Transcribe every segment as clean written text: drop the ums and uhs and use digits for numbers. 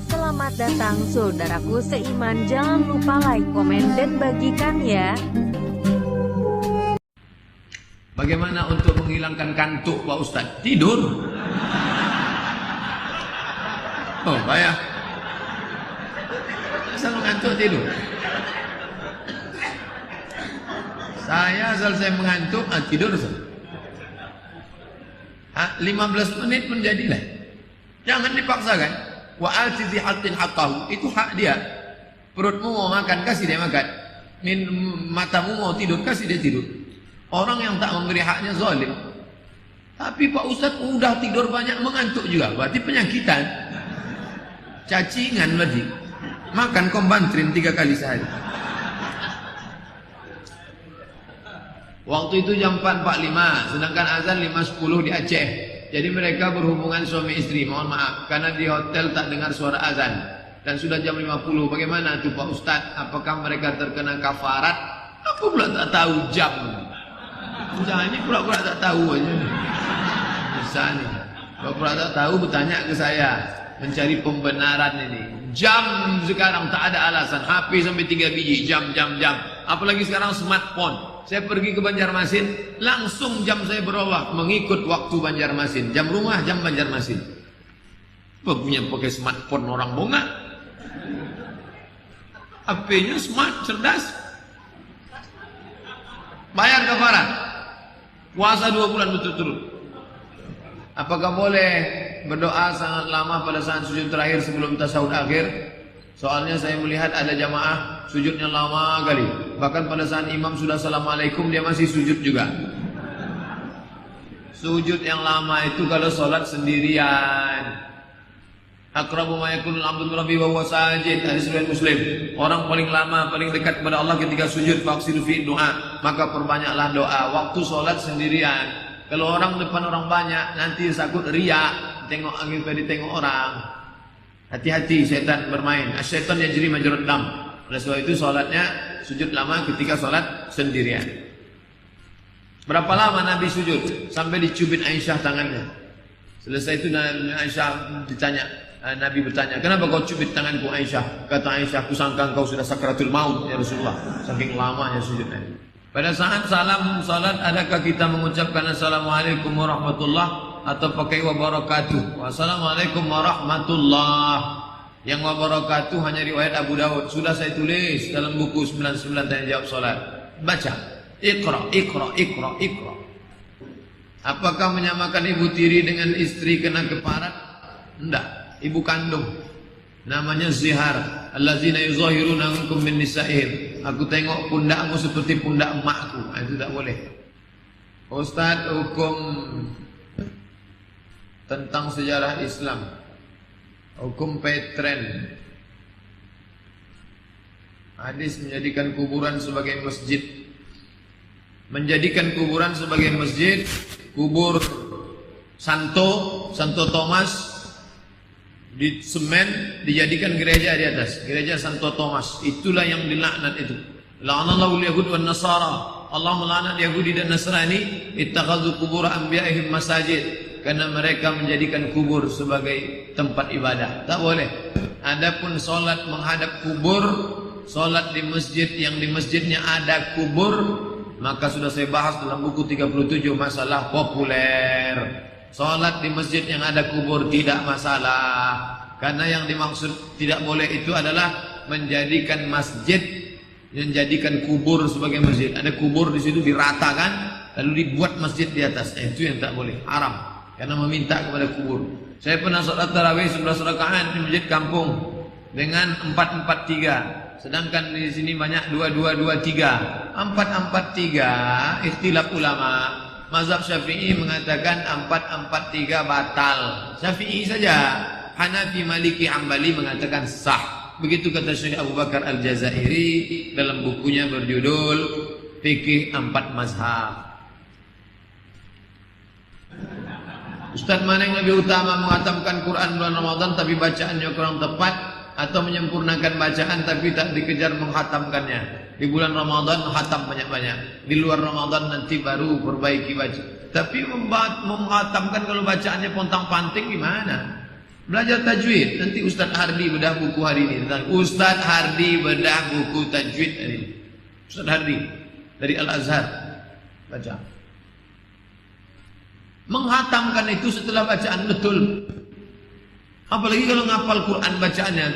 Selamat datang saudaraku seiman, jangan lupa like, komen, dan bagikan ya. Bagaimana untuk menghilangkan kantuk Pak Ustadz? Tidur. Oh, bayar. Asal mengantuk tidur. Asal saya mengantuk, tidur. 15 menit pun jadilah. Jangan dipaksakan. Wa atizi hatin haqqahu. Itu hak dia. Perutmu mau makan, kasih dia makan. Matamu mau tidur, kasih dia tidur. Orang yang tak memberi haknya zalim. Tapi Pak Ustadz udah tidur banyak, mengantuk juga. Berarti penyakitan. Cacingan berarti. Makan kombantrin 3 kali sehari. Waktu itu jam 4.45, sedangkan azan 5.10 di Aceh. Jadi mereka berhubungan suami istri, mohon maaf, karena di hotel tak dengar suara azan. Dan sudah jam 50, bagaimana tuh Pak Ustadz? Apakah mereka terkena kafarat? Aku pula tak tahu jam. Jangan pura-pura tak tahu aja. Bisa nih. Pura-pura tak tahu bertanya ke saya, mencari pembenaran ini. Jam sekarang tak ada alasan. HP sampai 3 biji, jam. Apalagi sekarang smartphone. Saya pergi ke Banjarmasin, langsung jam saya berubah mengikut waktu Banjarmasin. Jam rumah, jam Banjarmasin. Punya pakai smartphone orang bonga. HP-nya smart, cerdas. Bayar kafarat. Puasa 2 bulan berturut-turut. Apakah boleh berdoa sangat lama pada saat sujud terakhir sebelum tasawuf akhir? Soalnya saya melihat ada jamaah sujudnya lama kali. Bahkan pada saat imam sudah assalamualaikum dia masih sujud juga. Sujud yang lama itu kalau sholat sendirian. Aqrabu ma yakunul abdu min rabbihi wa huwa sajid. Hadis riwayat Muslim. Orang paling lama, paling dekat kepada Allah ketika sujud, faksiru fi doa. Maka perbanyaklah doa waktu sholat sendirian. Kalau orang depan orang banyak nanti takut riak, tengok angin tadi tengok orang. Hati-hati setan bermain. Asyaitan yajri majrad dam. Oleh sebab itu sholatnya sujud lama ketika sholat sendirian. Berapa lama Nabi sujud? Sampai dicubit Aisyah tangannya. Selesai itu Aisyah ditanya, Nabi bertanya, kenapa kau cubit tanganku Aisyah? Kata Aisyah, aku sangka kau sudah sakratul maut ya Rasulullah. Saking lamanya sujudnya. Pada saat salam salat, adakah kita mengucapkan Assalamualaikum warahmatullahi atau pakai wabarakatuh? Wassalamualaikum warahmatullah. Yang wabarakatuh hanya riwayat Abu Dawud. Sudah saya tulis dalam buku 99 tanya jawab salat. Baca. Iqra. Apakah menyamakan ibu tiri dengan istri kena keparat? Enggak. Ibu kandung. Namanya zihar. Allazina yuzahiruna minkum min nisa'ihim. Aku tengok pundakmu seperti pundak emakku. Itu tak boleh. Ustaz, hukum tentang sejarah Islam, hukum petren. Hadis menjadikan kuburan sebagai masjid. Menjadikan kuburan sebagai masjid. Kubur Santo Thomas di semen dijadikan gereja di atas. Gereja Santo Thomas. Itulah yang dilaknat itu. La'anallahu al-yahud wan nasara. Allah melaknat Yahudi dan Nasrani. Ittakhadhu qubur anbiya'ihim masajid. Karena mereka menjadikan kubur sebagai tempat ibadah. Tak boleh. Adapun solat menghadap kubur, solat di masjid yang di masjidnya ada kubur, maka sudah saya bahas dalam buku 37 masalah populer. Solat di masjid yang ada kubur tidak masalah. Karena yang dimaksud tidak boleh itu adalah menjadikan masjid, menjadikan kubur sebagai masjid. Ada kubur di situ diratakan, lalu dibuat masjid di atas. Itu yang tak boleh, haram. Karena meminta kepada kubur. Saya pernah sholat tarawih 11 rakaat di masjid kampung dengan 4-4-3. Sedangkan di sini banyak 2-2-2-3. 4-4-3 ikhtilaf ulama. Mazhab Syafi'i mengatakan 4-4-3 batal. Syafi'i saja. Hanafi, Maliki, Hambali mengatakan sah. Begitu kata Syekh Abu Bakar Al-Jazairi dalam bukunya berjudul Fikih 4 Mazhab. Ustaz, mana yang lebih utama, menghatamkan Quran bulan Ramadan tapi bacaannya kurang tepat, atau menyempurnakan bacaan tapi tak dikejar menghatamkannya? Di bulan Ramadan khatam banyak-banyak. Di luar Ramadan nanti baru perbaiki baca. Tapi menghatamkan kalau bacaannya pontang-panting gimana? Belajar tajwid. Nanti Ustaz Hardi bedah buku hari ini. Ustaz Hardi bedah buku tajwid hari ini. Ustaz Hardi dari Al-Azhar baca. Menghatamkan itu setelah bacaan betul. Apalagi kalau ngapal Quran bacaannya,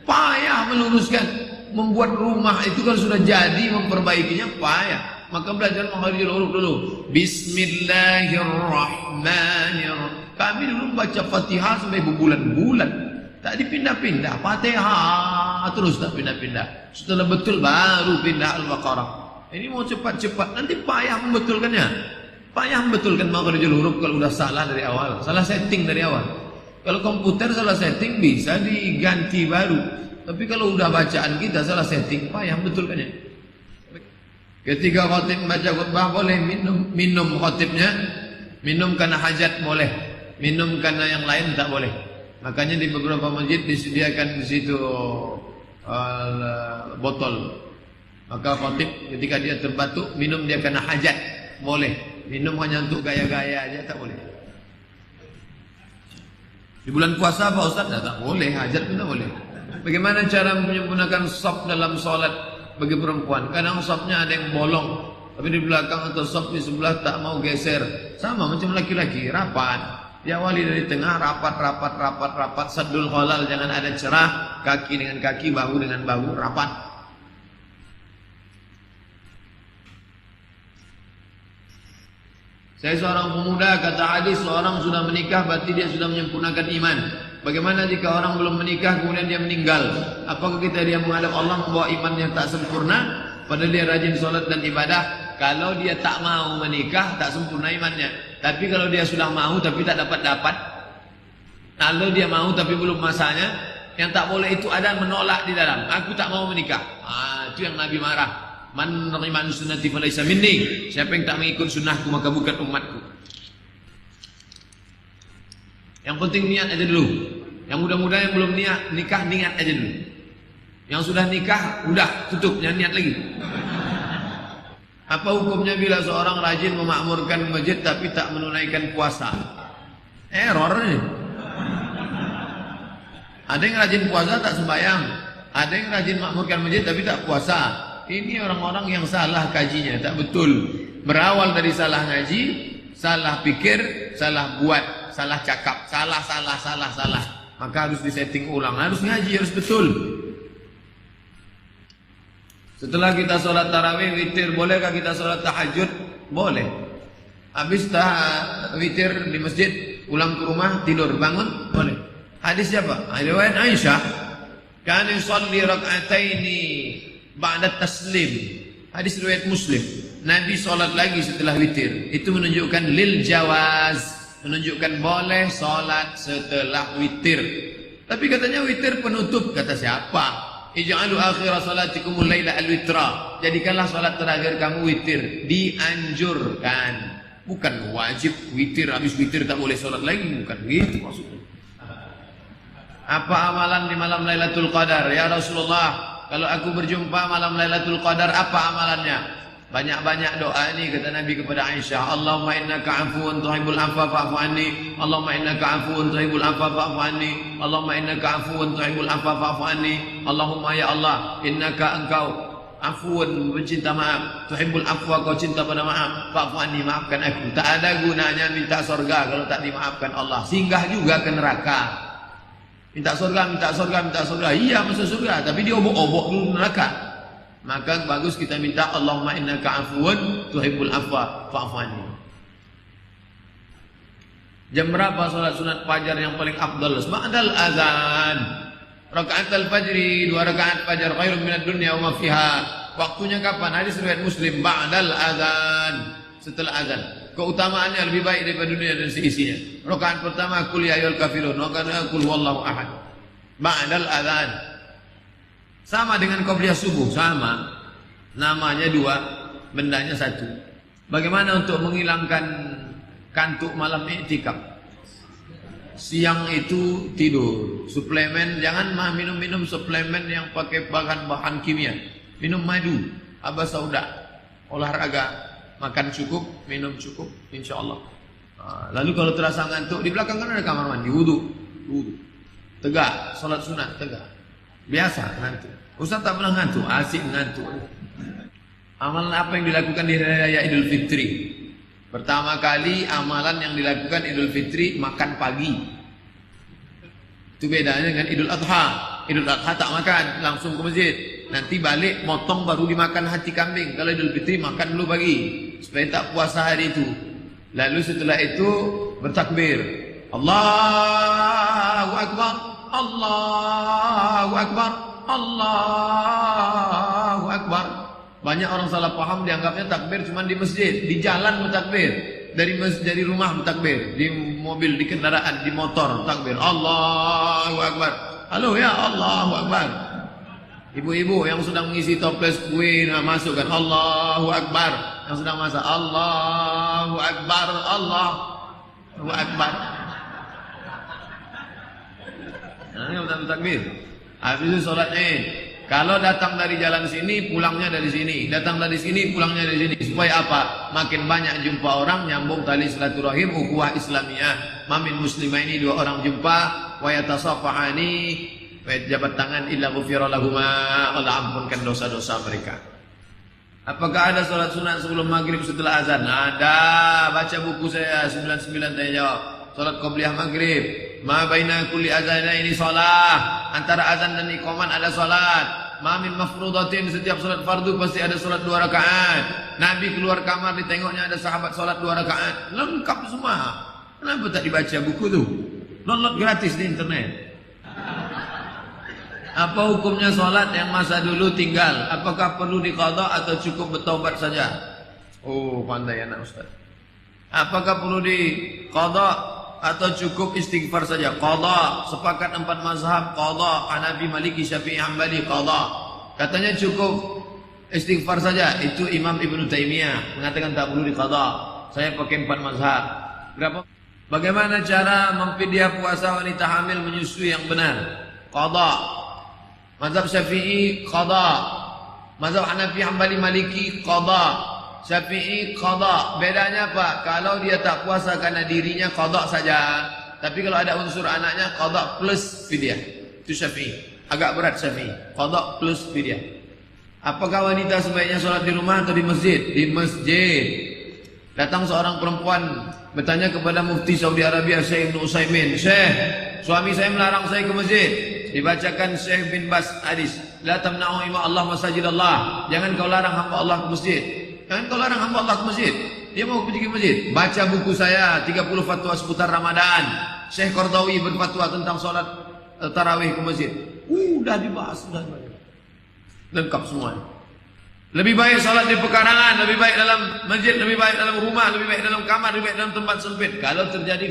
payah meluruskan. Membuat rumah itu kalau sudah jadi, memperbaikinya payah. Maka belajar menghafal huruf dulu. Bismillahirrahmanirrahim. Kami dulu baca Fatihah sampai berbulan-bulan. Tak dipindah-pindah. Fatihah terus tak pindah-pindah. Setelah betul baru pindah Al-Baqarah. Ini mau cepat-cepat, nanti payah membetulkannya. Payah membetulkan menghafal huruf kalau sudah salah dari awal. Salah setting dari awal. Kalau komputer salah setting bisa diganti baru. Tapi kalau udah bacaan kita salah setting, payah betulkannya. Ketika khatib baca khutbah boleh minum khatibnya, minum karena hajat boleh, minum karena yang lain tak boleh. Makanya di beberapa masjid disediakan di situ botol. Maka khatib ketika dia terbatuk minum dia karena hajat boleh, minum hanya untuk gaya-gaya aja tak boleh. Di bulan puasa apa Ustaz? Tak boleh, hajat pun tak boleh. Bagaimana cara menyempurnakan saf dalam sholat bagi perempuan? Kadang safnya ada yang bolong, tapi di belakang atau saf di sebelah tak mau geser. Sama macam laki-laki, rapat. Diawali dari tengah, rapat. Saddul khalal, jangan ada cerah. Kaki dengan kaki, bahu dengan bahu, rapat. Saya seorang pemuda, kata hadis, seorang sudah menikah berarti dia sudah menyempurnakan iman. Bagaimana jika orang belum menikah kemudian dia meninggal? Apakah kita dia menghadap Allah membawa iman yang tak sempurna? Padahal dia rajin sholat dan ibadah. Kalau dia tak mau menikah, tak sempurna imannya. Tapi kalau dia sudah mau tapi tak dapat-dapat, kalau dia mau tapi belum masanya, yang tak boleh itu ada menolak di dalam. Aku tak mau menikah. Itu yang Nabi marah. Man rahiman sunnati falaysa minni. Siapa yang tak mengikut sunnahku maka bukan umatku. Yang penting niat aja dulu. Yang muda-muda yang belum nikah niat aja dulu. Yang sudah nikah udah tutup, jangan niat lagi. Apa hukumnya bila seorang rajin memakmurkan masjid tapi tak menunaikan puasa? Error nih. Ada yang rajin puasa tak sembahyang, ada yang rajin makmurkan masjid tapi tak puasa. Ini orang-orang yang salah kajinya, tak betul. Berawal dari salah ngaji, salah pikir, salah buat, salah cakap, salah. Maka harus disetting ulang, harus ngaji, harus betul. Setelah kita sholat tarawih, witir, bolehkah kita sholat tahajud? Boleh. Habis witir di masjid, pulang ke rumah, tidur, bangun, boleh. Hadis siapa? Riwayat Aisyah. Kana yusalli rak'ataini ba'da taslim. Hadis riwayat Muslim. Nabi sholat lagi setelah witir. Itu menunjukkan lil jawaz, menunjukkan boleh sholat setelah witir. Tapi katanya witir penutup. Kata siapa? Ij'alu akhira salatikumul laila al-witra. Jadikanlah sholat terakhir kamu witir. Dianjurkan, bukan wajib witir. Habis witir tak boleh sholat lagi, bukan gitu maksudnya. Apa amalan di malam Lailatul Qadar? Ya Rasulullah, kalau aku berjumpa malam Lailatul Qadar, apa amalannya? Banyak-banyak doa ini kata Nabi kepada Aisyah. Allahumma innaka afuwun tuhibbul afwa fa'fu anni. Allahumma innaka afuwun tuhibbul afwa fa'fu anni. Allahumma innaka afuwun tuhibbul afwa fa'fu anni. Allahumma ya Allah, innaka engkau afuwun, pencinta maaf, tuhibbul afwa, kau cinta pada maaf, fa'fu anni, maafkan aku. Tak ada gunanya minta surga kalau tak dimaafkan Allah. Singgah juga ke neraka. Minta surga. Iya masuk surga, tapi diobok-obok dulu neraka. Maka bagus kita minta Allahumma innaka afuwun tuhibbul afwa fa'fu anni. Jam berapa salat sunat fajar yang paling afdal? Ba'dal azan. Rakaat al-fajri, 2 rakaat fajar khairun minad dunya wa ma fiha. Waktunya kapan? Hadis riwayat Muslim, ba'dal azan, setelah azan. Keutamaannya lebih baik daripada dunia dan seisinya. Rakaat pertama qul ya ayyuhal kafirun, rakaat qul huwallahu ahad. Ba'dal azan. Sama dengan qabliyah subuh, sama. Namanya 2, bendanya 1. Bagaimana untuk menghilangkan kantuk malam iktikaf? Siang itu tidur, suplemen, jangan minum suplemen yang pakai bahan-bahan kimia. Minum madu. Abah Sauda, olahraga, makan cukup, minum cukup, insya Allah. Lalu kalau terasa ngantuk, di belakang kan ada kamar mandi, wudu, tegak, sholat sunat, tegak. Biasa ngantuk. Ustaz tak pernah ngantuk, asik ngantuk. Amalan apa yang dilakukan di hari raya Idul Fitri? Pertama kali amalan yang dilakukan Idul Fitri makan pagi. Itu bedanya dengan Idul Adha. Idul Adha tak makan, langsung ke masjid. Nanti balik motong baru dimakan hati kambing. Kalau Idul Fitri makan dulu pagi supaya tak puasa hari itu. Lalu setelah itu bertakbir. Allahu Akbar, Allahu Akbar, Allahu Akbar. Banyak orang salah paham, dianggapnya takbir cuma di masjid, di jalan bertakbir, dari rumah bertakbir, di mobil, di kendaraan, di motor takbir. Allahu Akbar. Halo ya, Allahu Akbar. Ibu-ibu yang sedang mengisi toples kue, masukkan Allahu Akbar. Yang sedang masak Allahu Akbar, Allahu Akbar. Nah, ini bertakbir. Habis itu sholat Id. Kalau datang dari jalan sini, pulangnya dari sini. Datang dari sini, pulangnya dari sini. Supaya apa? Makin banyak jumpa orang, nyambung tali silaturahim, ukhuwah Islamiyah. Mamin muslimah ini dua orang jumpa, wa yatasafahani, jabat tangan, illa ghufira lahuma, Allah ampunkan dosa-dosa mereka. Apakah ada sholat sunat sebelum maghrib setelah azan? Ada. Baca buku saya 99 saya jawab. Sholat qobliyah maghrib. Ma baina kulli azanaini shalah. Antara azan dan iqamat ada sholat. Ma min mafrudatin, setiap sholat fardu pasti ada sholat 2 rakaat. Nabi keluar kamar ditengoknya ada sahabat sholat 2 rakaat. Lengkap semua. Kenapa tak dibaca buku tu? Download gratis di internet. Apa hukumnya sholat yang masa dulu tinggal? Apakah perlu diqadha atau cukup bertaubat saja? Oh, pandai anak Ustaz. Apakah perlu diqadha atau cukup istighfar saja? Qadha. Sepakat 4 mazhab qadha. Hanafi, Maliki, Syafi'i, Hambali qadha. Katanya cukup istighfar saja. Itu Imam Ibnu Taimiyah mengatakan tak perlu diqadha. Saya pakai 4 mazhab. Berapa? Bagaimana cara memfidyah puasa wanita hamil menyusui yang benar? Qadha. Mazhab Syafi'i qadha. Mazhab Hanafi, Hambali, Maliki qadha. Syafi'i qadha. Bedanya apa? Kalau dia tak puasa karena dirinya qadha saja. Tapi kalau ada unsur anaknya qadha plus fidyah. Itu Syafi'i. Agak berat Syafi'i. Qadha plus fidyah. Apakah wanita sebaiknya sholat di rumah atau di masjid? Di masjid. Datang seorang perempuan bertanya kepada Mufti Saudi Arabia Syekh Ibn Utsaimin, "Syekh, suami saya melarang saya ke masjid." Dibacakan Syekh bin Bas hadis, "La tamna'u ima Allah masajid Allah." Jangan kau larang hamba Allah ke masjid. Jangan kau larang hamba Allah ke masjid. Dia mau pergi ke masjid. Baca buku saya 30 fatwa seputar Ramadan. Syekh Qardawi berfatwa tentang sholat tarawih ke masjid. Udah dibahas, sudah lengkap semua. Lebih baik salat di pekarangan, lebih baik dalam masjid, lebih baik dalam rumah, lebih baik dalam kamar, lebih baik dalam tempat sempit. Kalau terjadi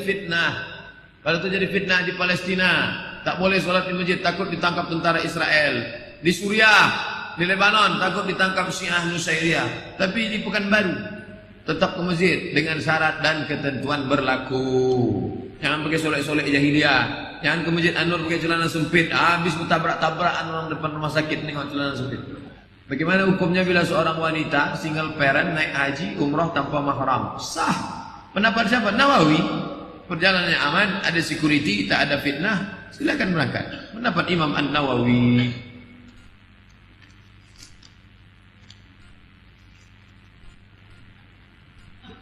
fitnah di Palestina, tak boleh salat di masjid, takut ditangkap tentara Israel. Di Suriah, di Lebanon, takut ditangkap Syiah Nusairiyah. Tapi di Pekanbaru, tetap ke masjid dengan syarat dan ketentuan berlaku. Jangan pakai solek-solek jahiliyah. Jangan ke masjid An-Nur pakai celana sempit. Habis bertabrak-tabrakan orang depan rumah sakit dengan celana sempit. Bagaimana hukumnya bila seorang wanita single parent naik haji umrah tanpa mahram? Sah. Pendapat siapa? Nawawi. Perjalanannya aman, ada security, tak ada fitnah, silakan berangkat. Pendapat Imam An-Nawawi.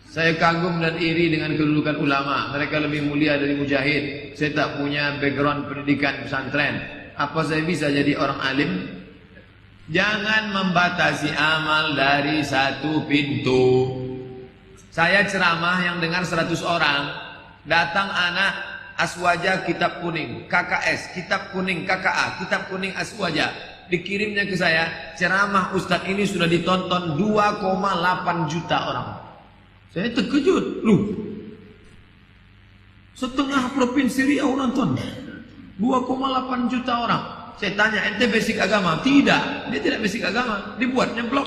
Saya kagum dan iri dengan kedudukan ulama. Mereka lebih mulia dari mujahid. Saya tak punya background pendidikan pesantren. Apa saya bisa jadi orang alim? Jangan membatasi amal dari satu pintu. Saya ceramah yang dengar 100 orang. Datang anak Aswaja kitab kuning, KKS kitab kuning, KKA kitab kuning Aswaja. Dikirimnya ke saya, ceramah Ustadz ini sudah ditonton 2,8 juta orang. Saya terkejut. Loh, setengah provinsi Riau nonton, 2,8 juta orang. Saya tanya, ente basic agama? Tidak, dia tidak basic agama. Dibuatnya blog,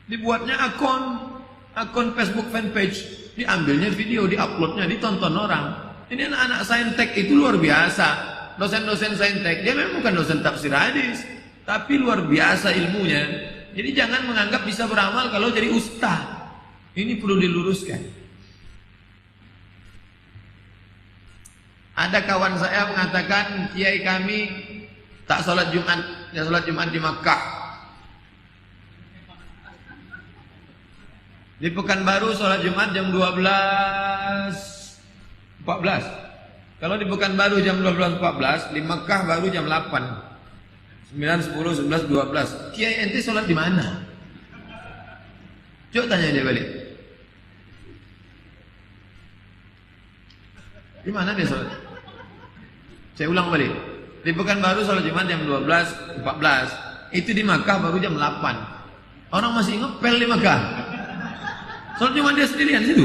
dibuatnya akun Facebook fanpage, diambilnya video, diuploadnya, ditonton orang. Ini anak-anak saintek itu luar biasa. Dosen-dosen saintek, dia memang bukan dosen tafsir hadis, tapi luar biasa ilmunya. Jadi jangan menganggap bisa beramal kalau jadi ustaz. Ini perlu diluruskan. Ada kawan saya mengatakan kiai kami tak sholat Jumat, ya sholat Jumat di Makkah. Di Pekanbaru sholat Jumat jam 12.14. Kalau di Pekanbaru jam 12.14, di Makkah baru jam 8. 9, 10, 11, 12. Kiai ente sholat di mana? Coba tanya dia balik. Di mana dia sholat? Saya ulang balik. Di Pekanbaru sholat Jumat jam 12.14. Itu di Makkah baru jam 8. Orang masih ngepel di Makkah. Sholat Jumat dia sendirian situ.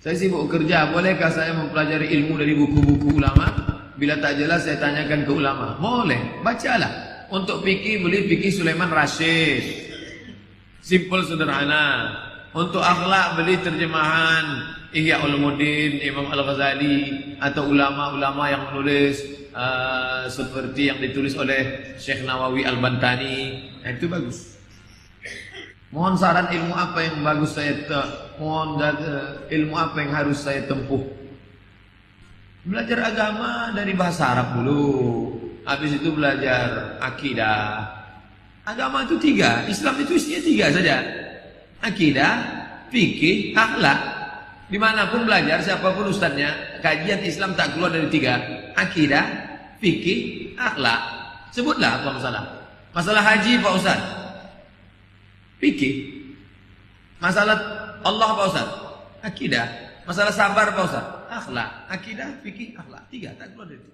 Saya sibuk kerja, bolehkah saya mempelajari ilmu dari buku-buku ulama? Bila tak jelas saya tanyakan ke ulama. Boleh, bacalah. Untuk fikih beli fikih Sulaiman Rashid. Simple sederhana. Untuk akhlak beli terjemahan Ihya Ulumuddin, Imam Al-Ghazali, atau ulama-ulama yang menulis seperti yang ditulis oleh Syekh Nawawi Al-Bantani. Itu bagus. Mohon saran ilmu apa yang bagus ilmu apa yang harus saya tempuh. Belajar agama dari bahasa Arab dulu. Habis itu belajar akidah. Agama itu 3, Islam itu isinya 3 saja. Akidah, fikih, akhlak. Dimanapun belajar, siapapun ustadznya, kajian Islam tak keluar dari 3. Akidah, fikih, akhlak. Sebutlah apa masalah. Masalah haji Pak Ustaz, fikih. Masalah Allah Pak Ustaz, akidah. Masalah sabar Pak Ustaz, akhlak. Akidah, fikih, akhlak. 3 tak keluar dari 3.